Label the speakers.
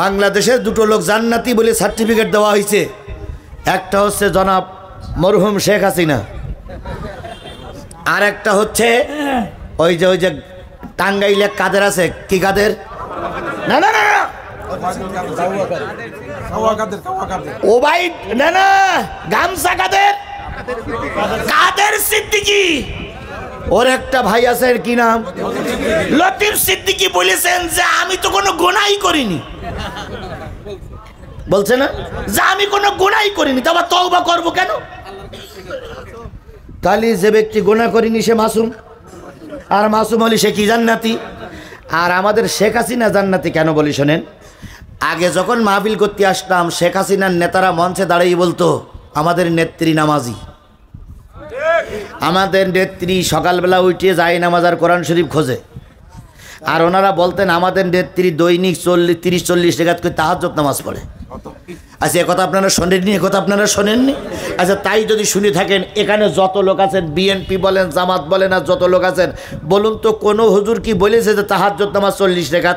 Speaker 1: বাংলাদেশের দুটো লোক জান্নাতি বলে সার্টিফিকেট দেওয়া হয়েছে। একটা হচ্ছে জনাব মরহুম শেখ হাসিনা, আর একটা হচ্ছে ওই যে টাঙ্গাইলে কাদের আছে, কি কাদের, না না না ওবাইদ, না না গামছা কাদের, কাদের সিদ্দিকী। ওর একটা ভাই আছে, কি নাম, লতিফ সিদ্দিকী, বলেছেন যে আমি তো কোনো গুনাহই করিনি। বলছে না যে আমি কোনো গুনাহই করিনি, তবে তওবা করব কেন? তাহলে যে ব্যক্তি গুনাহ করিনি সে মাসুম, আর মাসুম হলি সে কি জান্নাতি। আর আমাদের শেখ হাসিনা জান্নাতি কেন বলি শোনেন। আগে যখন মাহফিল করতে আসতাম, শেখ হাসিনার নেতারা মঞ্চে দাঁড়িয়ে বলতো আমাদের নেত্রী নামাজি, আমাদের নেত্রী সকালবেলা উঠে যায় নামাজ আর কোরআন শরীফ খোঁজে। আর ওনারা বলতেন আমাদের নেত্রী দৈনিক 30-40 টাকা করে তাহাজ্জুদ নামাজ পড়ে। আচ্ছা, এ কথা আপনারা শোনেননি? এ কথা আপনারা শোনেননি? আচ্ছা, তাই যদি শুনে থাকেন, এখানে যত লোক আছেন, বিএনপি বলেন, জামাত বলেন, আর যত লোক আছেন, বলুন তো কোনো হুজুর কি বলেছে যে তাহাজ্জুদ নামাজ 40 টাকা?